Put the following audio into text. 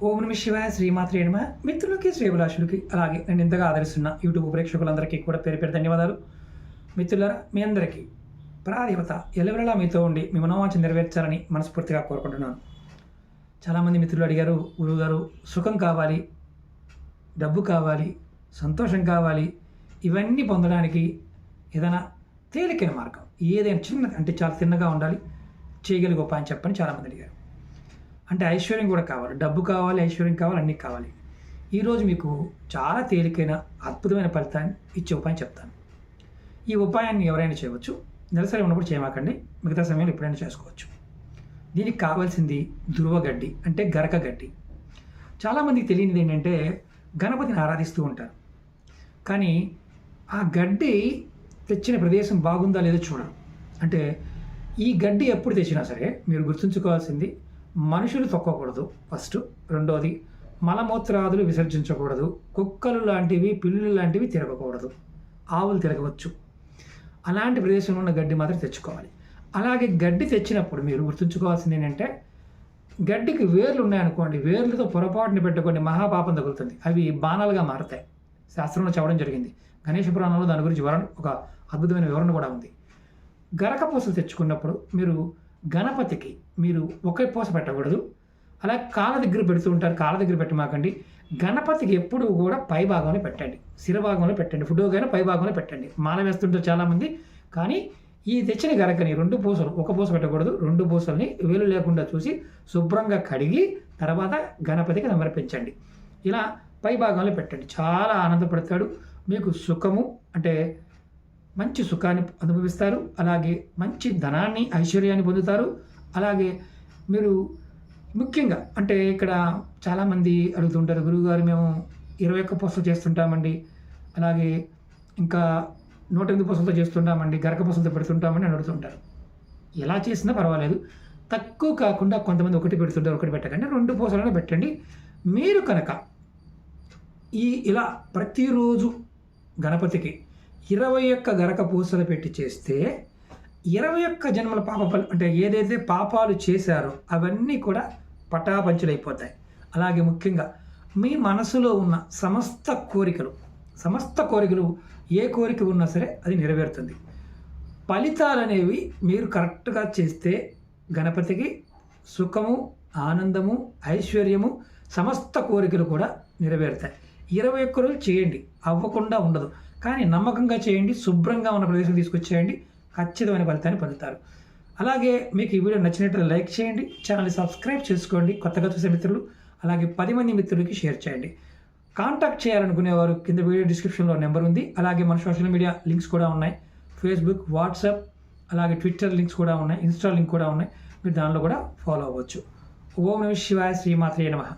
ఓం నమః శివాయ శ్రీమాత్రే నమః. మిత్రులకి శ్రేభిలాషులకి అలాగే నేను ఇంతగా ఆదరిస్తున్న యూట్యూబ్ ప్రేక్షకులందరికీ కూడా పేరు పేరు ధన్యవాదాలు. మిత్రులారా, మీ అందరికీ పరాదేవత ఎల్లవెల్లలా మీతో ఉండి మీ మనోవాంఛ నెరవేర్చాలని మనస్ఫూర్తిగా కోరుకుంటున్నాను. చాలామంది మిత్రులు అడిగారు, గురువుగారు సుఖం కావాలి, డబ్బు కావాలి, సంతోషం కావాలి, ఇవన్నీ పొందడానికి ఏదైనా తేలికైన మార్గం ఏదైనా చిన్న అంటే చాలా తిన్నగా ఉండాలి, చేయగలిగే ఉపాయం చెప్పని చాలామంది అడిగారు. అంటే ఐశ్వర్యం కూడా కావాలి, డబ్బు కావాలి, ఐశ్వర్యం కావాలి, అన్నీ కావాలి. ఈరోజు మీకు చాలా తేలికైన అద్భుతమైన ఫలితాన్ని ఇచ్చే ఉపాయం చెప్తాను. ఈ ఉపాయాన్ని ఎవరైనా చేయవచ్చు, నెలసరి ఉన్నప్పుడు చేయమాకండి, మిగతా సమయంలో ఎప్పుడైనా చేసుకోవచ్చు. దీనికి కావాల్సింది దుర్వగడ్డి అంటే గరక గడ్డి. చాలామందికి తెలియనిది ఏంటంటే గణపతిని ఆరాధిస్తూ ఉంటారు, కానీ ఆ గడ్డి తెచ్చిన ప్రదేశం బాగుందా లేదో చూడరు. అంటే ఈ గడ్డి ఎప్పుడు తెచ్చినా సరే మీరు గుర్తుంచుకోవాల్సింది, మనుషులు తొక్కకూడదు ఫస్ట్. రెండోది, మలమూత్రాదులు విసర్జించకూడదు. కుక్కలు లాంటివి, పిల్లులు లాంటివి తిరగకూడదు. ఆవులు తిరగవచ్చు. అలాంటి ప్రదేశంలో ఉన్న గడ్డి మాత్రం తెచ్చుకోవాలి. అలాగే గడ్డి తెచ్చినప్పుడు మీరు గుర్తుంచుకోవాల్సింది ఏంటంటే, గడ్డికి వేర్లు ఉన్నాయనుకోండి, వేర్లతో పొరపాటుని పెట్టుకోండి, మహాపాపం తగులుతుంది. అవి బాణాలుగా మారతాయి. శాస్త్రంలో చెప్పడం జరిగింది. గణేష పురాణంలో దాని గురించి ఒక అద్భుతమైన వివరణ కూడా ఉంది. గరక పూసలు తెచ్చుకున్నప్పుడు మీరు గణపతికి మీరు ఒకే పూస పెట్టకూడదు. అలా కాళ్ళ దగ్గర పెడుతూ ఉంటారు, కాళ్ళ దగ్గర పెట్టమాకండి. గణపతికి ఎప్పుడు కూడా పై భాగంలో పెట్టండి, శిర భాగంలో పెట్టండి. ఫోటోకైనా పై భాగంలో పెట్టండి. మాల వేస్తుంటారు చాలామంది, కానీ ఈ తెచ్చిన గరకని రెండు పూసలు, ఒక పూస పెట్టకూడదు, రెండు పూసల్ని వేలు లేకుండా చూసి శుభ్రంగా కడిగి తర్వాత గణపతికి సమర్పించండి. ఇలా పై భాగంలో పెట్టండి. చాలా ఆనందపడతాడు. మీకు సుఖము అంటే మంచి సుఖాన్ని అనుభవిస్తారు. అలాగే మంచి ధనాన్ని, ఐశ్వర్యాన్ని పొందుతారు. అలాగే మీరు ముఖ్యంగా అంటే ఇక్కడ చాలామంది అడుగుతుంటారు, గురువుగారు మేము 21 పూసలు చేస్తుంటామండి, అలాగే ఇంకా 108 పూసలతో చేస్తుంటామండి, గరక పూసలతో పెడుతుంటామని అడుగుతుంటారు. ఎలా చేసినా పర్వాలేదు, తక్కువ కాకుండా కొంతమంది ఒకటి పెడుతుంటారు, ఒకటి పెట్టకండి, 2 పూసలను పెట్టండి. మీరు కనుక ఇలా ప్రతిరోజు గణపతికి 21 గరక పూసలు పెట్టి చేస్తే 21 జన్మల అంటే ఏదైతే పాపాలు చేశారో అవన్నీ కూడా పటాపంచలైపోతాయి. అలాగే ముఖ్యంగా మీ మనసులో ఉన్న సమస్త కోరికలు ఏ కోరిక ఉన్నా సరే అది నెరవేరుతుంది. ఫలితాలు అనేవి మీరు కరెక్ట్గా చేస్తే గణపతికి సుఖము, ఆనందము, ఐశ్వర్యము, సమస్త కోరికలు కూడా నెరవేరుతాయి. 21 రోజులు చేయండి, అవ్వకుండా ఉండదు. కానీ నమ్మకంగా చేయండి, శుభ్రంగా ఉన్న ప్రదేశం తీసుకొచ్చేయండి, ఖచ్చితమైన ఫలితాన్ని పొందుతారు. అలాగే మీకు ఈ వీడియో నచ్చినట్లయితే లైక్ చేయండి, ఛానల్ని సబ్స్క్రైబ్ చేసుకోండి కొత్తగా చూసే మిత్రులు. అలాగే 10 మంది మిత్రులకి షేర్ చేయండి. కాంటాక్ట్ చేయాలనుకునేవారు కింద వీడియో డిస్క్రిప్షన్లో నెంబర్ ఉంది. అలాగే మన సోషల్ మీడియా లింక్స్ కూడా ఉన్నాయి. ఫేస్బుక్, వాట్సాప్, అలాగే ట్విట్టర్ లింక్స్ కూడా ఉన్నాయి, ఇన్స్టా లింక్ కూడా ఉన్నాయి. మీరు దానిలో కూడా ఫాలో అవ్వచ్చు. ఓం నమః శివాయ శ్రీమాత్రే నమః.